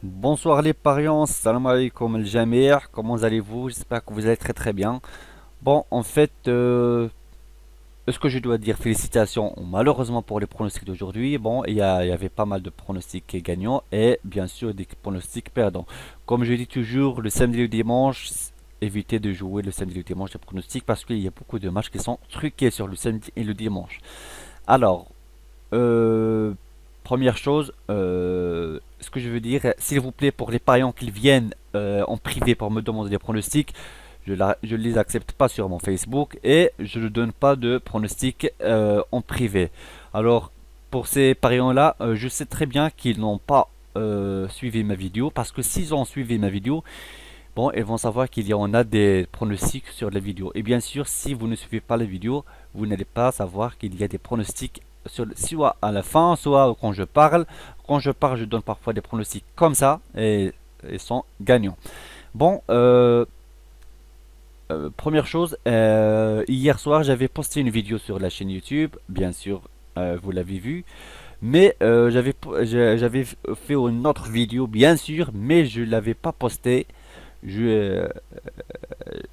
Bonsoir les pariants, salam alaikum al jamir, comment allez-vous? J'espère que vous allez très très bien. Bon, en fait, ce que je dois dire, félicitations malheureusement pour les pronostics d'aujourd'hui. Bon, il y avait pas mal de pronostics gagnants et bien sûr des pronostics perdants. Comme je dis toujours, le samedi et le dimanche, évitez de jouer le samedi et le dimanche les pronostics parce qu'il y a beaucoup de matchs qui sont truqués sur le samedi et le dimanche. Alors, euh, première chose, ce que je veux dire, s'il vous plaît, pour les pariants qui viennent en privé pour me demander des pronostics, je les accepte pas sur mon Facebook et je ne donne pas de pronostics en privé. Alors, pour ces pariants-là, je sais très bien qu'ils n'ont pas suivi ma vidéo parce que s'ils ont suivi ma vidéo, bon, ils vont savoir qu'il y en a des pronostics sur la vidéo. Et bien sûr, si vous ne suivez pas la vidéo, vous n'allez pas savoir qu'il y a des pronostics sur, soit à la fin, soit quand je parle. Quand je parle, je donne parfois des pronostics comme ça et ils sont gagnants. Bon, première chose, hier soir, j'avais posté une vidéo sur la chaîne YouTube. Bien sûr, vous l'avez vu. Mais j'avais fait une autre vidéo, bien sûr, mais je ne l'avais pas postée. Je,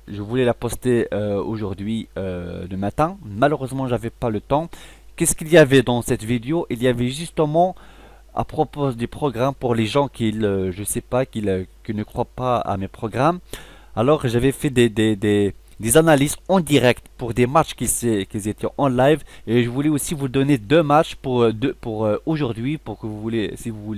je voulais la poster aujourd'hui le matin. Malheureusement, j'avais pas le temps. Qu'est-ce qu'il y avait dans cette vidéo? Il y avait justement à propos des programmes pour les gens je sais pas, qui ne croient pas à mes programmes. Alors, j'avais fait des analyses en direct pour des matchs qui étaient en live. Et je voulais aussi vous donner deux matchs pour aujourd'hui, pour que vous voulez, si vous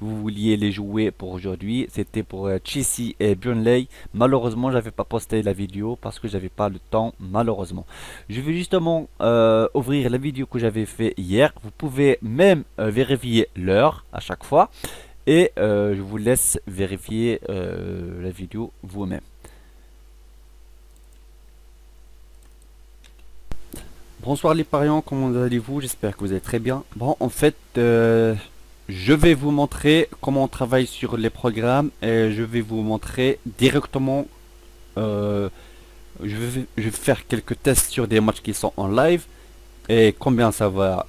vouliez les jouer pour aujourd'hui. C'était pour Chelsea et Burnley. Malheureusement, j'avais pas posté la vidéo parce que j'avais pas le temps, malheureusement. Je vais justement ouvrir la vidéo que j'avais fait hier. Vous pouvez même vérifier l'heure à chaque fois. Et je vous laisse vérifier la vidéo vous-même. Bonsoir les pariants, comment allez-vous? J'espère que vous allez très bien. Bon, en fait, je vais vous montrer comment on travaille sur les programmes et je vais vous montrer directement. euh, je vais faire quelques tests sur des matchs qui sont en live et combien ça va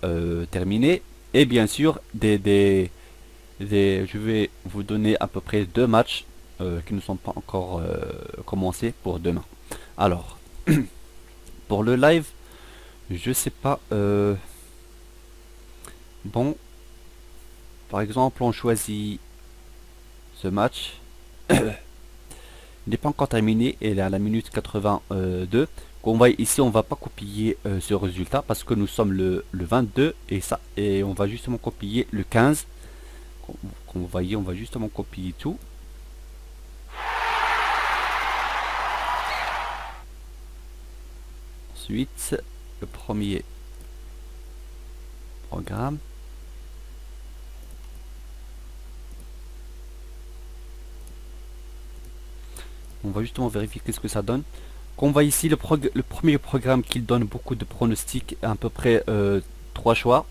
terminer. Et bien sûr, je vais vous donner à peu près deux matchs qui ne sont pas encore commencés pour demain. Alors, pour le live, je sais pas. Bon, par exemple, on choisit ce match. Il n'est pas encore terminé. Il est à la minute 82. On va, ici, on va pas copier ce résultat parce que nous sommes le 22 et on va justement copier le 15. Comme vous voyez, on va justement copier tout. Ensuite, le premier programme. On va justement vérifier qu'est-ce que ça donne. On voit ici le premier programme qui donne beaucoup de pronostics, à peu près 3 choix,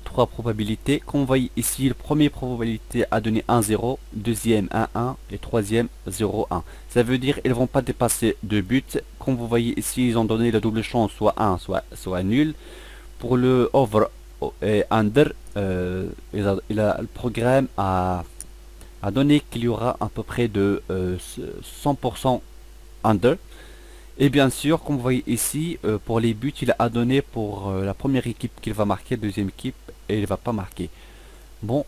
3 probabilités. Comme vous voyez ici, le premier probabilité a donné 1-0, deuxième 1-1 et troisième 0-1. Ça veut dire qu'ils ne vont pas dépasser 2 buts. Comme vous voyez ici, ils ont donné la double chance, soit 1, soit nul. Pour le over et under, le programme a donné qu'il y aura à peu près de 100% under. Et bien sûr, comme vous voyez ici, pour les buts, il a donné pour la première équipe qu'il va marquer, deuxième équipe, et il ne va pas marquer. Bon,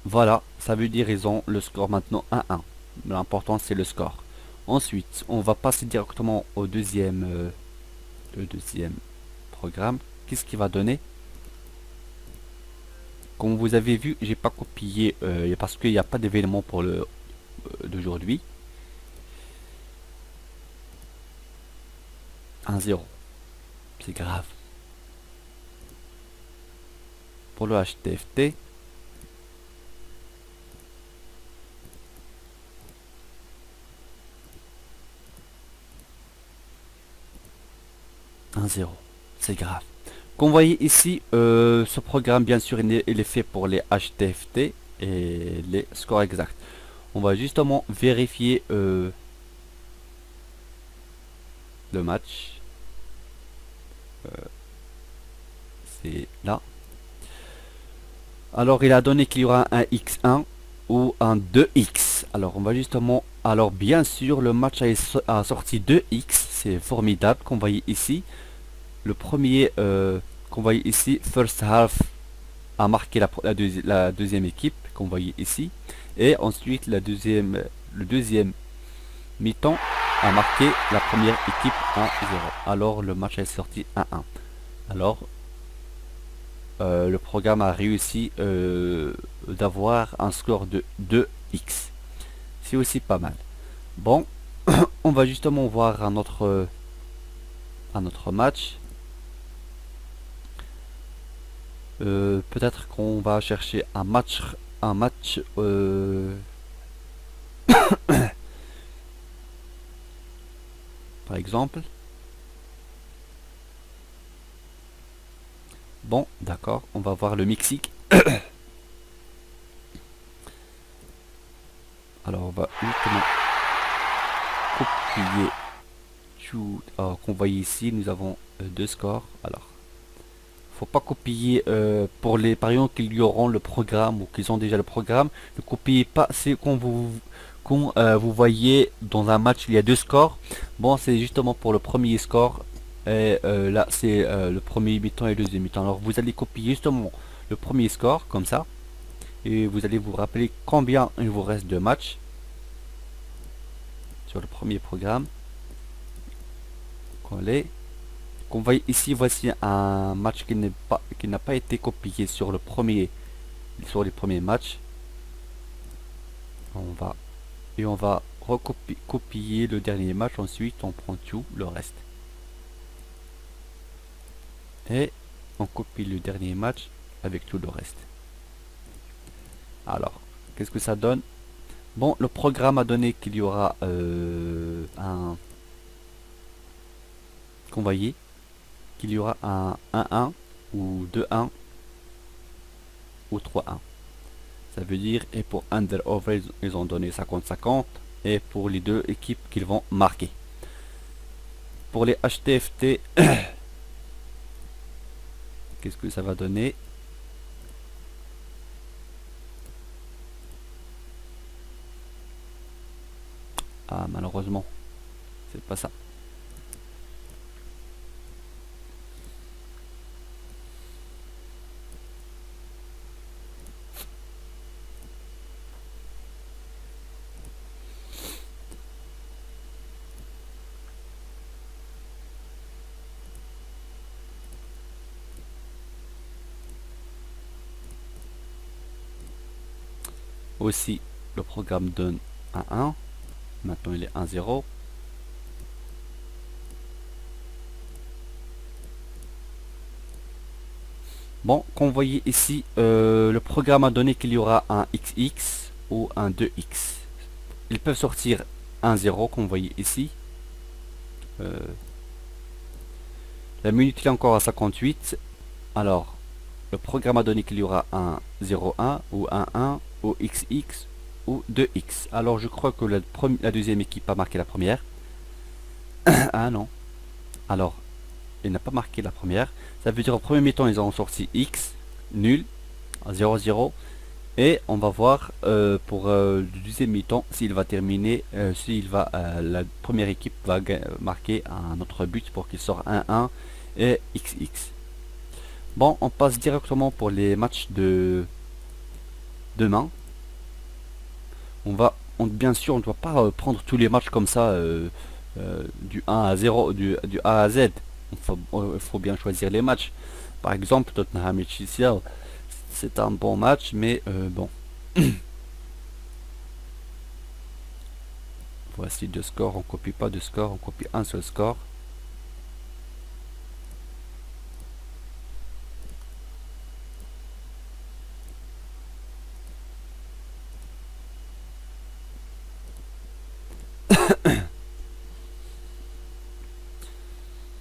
voilà, ça veut dire ils ont le score maintenant 1-1. L'important c'est le score. Ensuite, on va passer directement au le deuxième programme. Qu'est-ce qu'il va donner? Comme vous avez vu, j'ai pas copié parce qu'il n'y a pas d'événement pour le d'aujourd'hui. 1-0, c'est grave. Pour le HTFT, 1-0, c'est grave. Comme vous voyez ici, ce programme, bien sûr, il est fait pour les HTFT et les scores exacts. On va justement vérifier le match. C'est là. Alors il a donné qu'il y aura un x1 ou un 2x. Alors on va justement... Alors bien sûr le match a sorti 2x. C'est formidable qu'on voyait ici. Le premier qu'on voyait ici, first half, a marqué la deuxième équipe qu'on voyait ici. Et ensuite le deuxième mi-temps a marqué la première équipe 1-0. Alors le match est sorti 1-1. Alors le programme a réussi d'avoir un score de 2x. C'est aussi pas mal. Bon, on va justement voir un autre match. Peut-être qu'on va chercher un match par exemple. Bon, d'accord, on va voir le Mexique. Alors on va justement copier tout qu'on voit ici. Nous avons deux scores. Alors, faut pas copier pour les parions qui auront le programme ou qu'ils ont déjà le programme. Ne copiez pas, c'est quand vous voyez dans un match il y a deux scores. Bon, c'est justement pour le premier score. Et là, c'est le premier mi-temps et le deuxième mi-temps. Alors, vous allez copier justement le premier score comme ça. Et vous allez vous rappeler combien il vous reste de matchs sur le premier programme. Coller. Qu'on voit ici, voici un match qui n'a pas été copié sur sur les premiers matchs. On va copier le dernier match. Ensuite, on prend tout le reste et on copie le dernier match avec tout le reste. Alors, qu'est-ce que ça donne? Bon, le programme a donné qu'il y aura qu'on voyait qu'il y aura un 1-1 ou 2-1 ou 3-1. Ça veut dire, et pour under over, ils ont donné 50-50, et pour les deux équipes qu'ils vont marquer. Pour les HTFT, qu'est-ce que ça va donner? Ah, malheureusement, c'est pas ça. Aussi, le programme donne un 1. Maintenant, il est 1-0. Bon, comme vous voyez ici, le programme a donné qu'il y aura un XX ou un 2X. Ils peuvent sortir 1-0, comme vous voyez ici. Euh, la minute est encore à 58. Alors, le programme a donné qu'il y aura un 0-1 ou un 1 ou XX ou 2X. Alors, je crois que la deuxième équipe a marqué la première. Ah non. Alors, il n'a pas marqué la première. Ça veut dire au premier mi-temps, ils ont sorti X, nul, 0-0. Et on va voir pour le deuxième mi-temps s'il va terminer, la première équipe va marquer un autre but pour qu'il sorte 1-1 et XX. Bon, on passe directement pour les matchs de demain. Bien sûr, on ne doit pas prendre tous les matchs comme ça du 1 à 0, du A à Z. Il faut bien choisir les matchs. Par exemple, Tottenham et Chelsea, c'est un bon match, mais bon. Voici deux scores, on copie pas de score, on copie un seul score.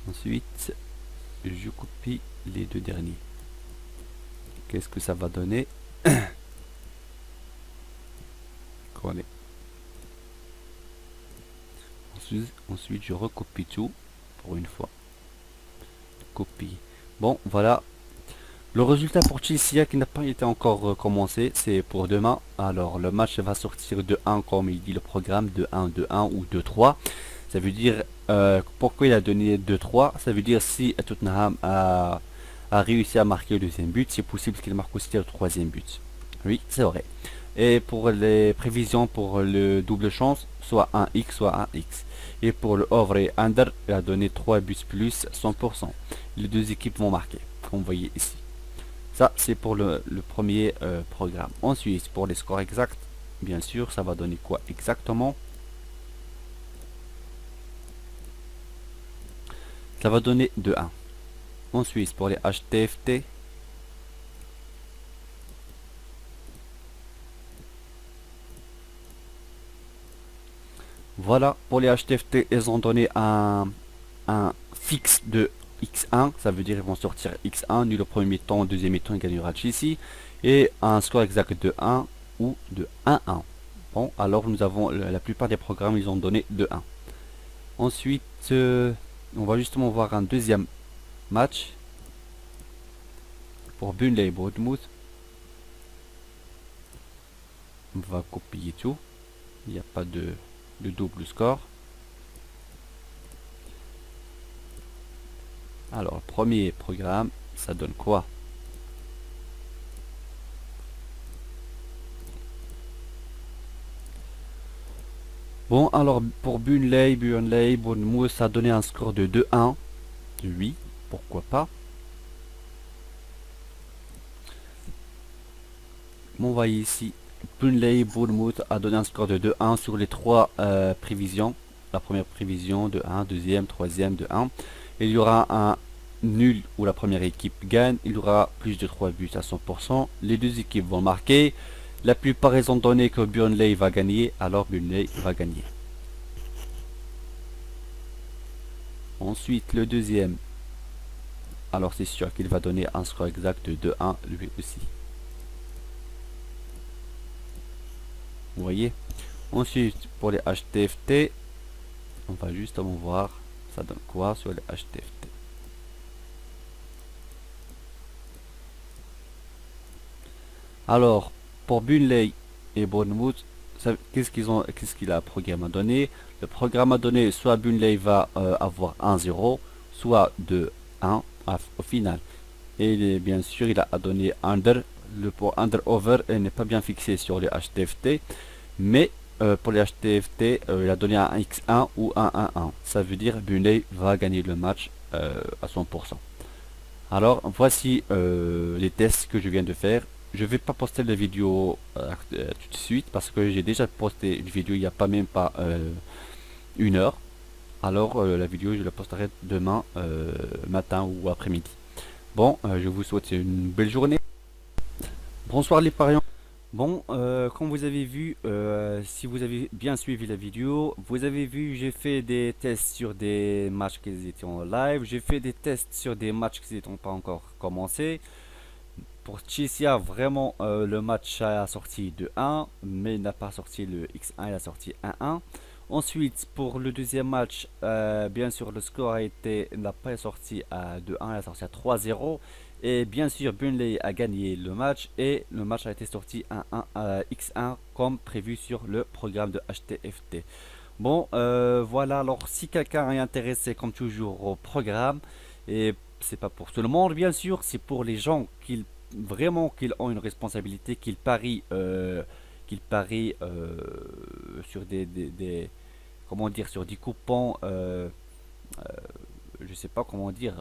Ensuite, je copie les deux derniers. Qu'est-ce que ça va donner? Coller. Ensuite, je recopie tout pour une fois. Copie. Bon, voilà. Le résultat pour Chelsea qui n'a pas été encore commencé, c'est pour demain. Alors le match va sortir de 1 comme il dit le programme, de 1, de 1 ou de 3. Ça veut dire, pourquoi il a donné 2-3? Ça veut dire si Tottenham a réussi à marquer le deuxième but, c'est possible qu'il marque aussi le troisième but. Oui, c'est vrai. Et pour les prévisions pour le double chance, soit un X, soit un X. Et pour le over et under, il a donné 3 buts plus 100%. Les deux équipes vont marquer, comme vous voyez ici. Ça, c'est pour le premier programme. Ensuite, pour les scores exacts, bien sûr, ça va donner quoi exactement? Ça va donner 2-1. Ensuite, pour les HTFT, voilà, pour les HTFT, ils ont donné un fixe de X1, ça veut dire ils vont sortir X1, nul au premier temps, au deuxième temps, il gagnera Chelsea, et un score exact de 1 ou de 1-1. Bon, alors nous avons la plupart des programmes, ils ont donné de 1. Ensuite, on va justement voir un deuxième match pour Burnley Bournemouth. On va copier tout, il n'y a pas de double score. Alors, premier programme, ça donne quoi? Bon, alors pour Burnley, Bournemouth, ça a donné un score de 2-1. Oui, pourquoi pas. On voit ici, Burnley, Bournemouth a donné un score de 2-1 sur les trois prévisions. La première prévision de 1, deuxième, troisième de 1. Il y aura un nul où la première équipe gagne. Il y aura plus de 3 buts à 100%. Les deux équipes vont marquer. La plupart ils ont donné que Burnley va gagner, alors Burnley va gagner. Ensuite, le deuxième, alors c'est sûr qu'il va donner un score exact de 2-1 lui aussi. Vous voyez? Ensuite, pour les HTFT, on va justement voir ça donne quoi sur les HTFT. Alors, pour Burnley et Bournemouth, qu'est-ce qu'il a le programme à donner? Le programme a donné soit Burnley va avoir 1-0, soit 2-1 au final. Et bien sûr, il a donné under. Le pour under over n'est pas bien fixé sur les HTFT, mais pour les HTFT, il a donné un X1 ou un 1-1. Ça veut dire Burnley va gagner le match à 100%. Alors, voici les tests que je viens de faire. Je vais pas poster la vidéo tout de suite parce que j'ai déjà posté une vidéo il n'y a pas même pas 1 heure. Alors, la vidéo, je la posterai demain matin ou après-midi. Bon, je vous souhaite une belle journée. Bonsoir les pariants. Bon, comme vous avez vu, si vous avez bien suivi la vidéo, vous avez vu, j'ai fait des tests sur des matchs qui étaient en live, j'ai fait des tests sur des matchs qui n'étaient pas encore commencés. Pour Chelsea, vraiment, le match a sorti de 1, mais il n'a pas sorti le X1, il a sorti 1-1. Ensuite, pour le deuxième match, bien sûr, le score n'a pas sorti à 2-1, il a sorti à 3-0. Et bien sûr, Burnley a gagné le match et le match a été sorti à 1 X1 comme prévu sur le programme de HTFT. Bon, voilà, alors si quelqu'un est intéressé comme toujours au programme, et c'est pas pour tout le monde bien sûr, c'est pour les gens qui vraiment qu'ils ont une responsabilité, qu'ils parient sur comment dire, sur des coupons, je sais pas comment dire,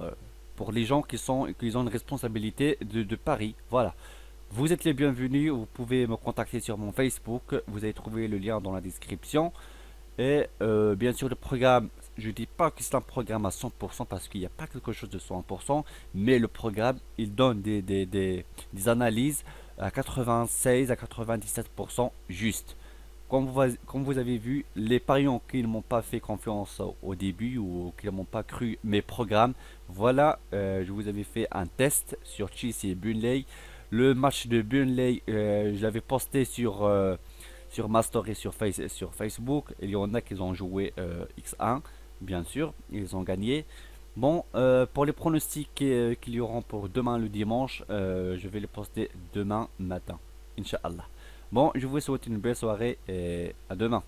pour les gens qui ont une responsabilité de pari. Voilà. Vous êtes les bienvenus, vous pouvez me contacter sur mon Facebook, vous allez trouver le lien dans la description. Et bien sûr, le programme, je dis pas que c'est un programme à 100% parce qu'il n'y a pas quelque chose de 100%, mais le programme, il donne des analyses à 96 à 97% juste. Comme vous avez vu, les pariants qui ne m'ont pas fait confiance au début ou qui ne m'ont pas cru mes programmes, voilà, je vous avais fait un test sur Chelsea et Burnley. Le match de Burnley, je l'avais posté sur ma story sur Facebook. Il y en a qui ont joué X1, bien sûr, ils ont gagné. Bon, pour les pronostics qu'il y aura pour demain le dimanche, je vais les poster demain matin. Inch'Allah. Bon, je vous souhaite une belle soirée et à demain.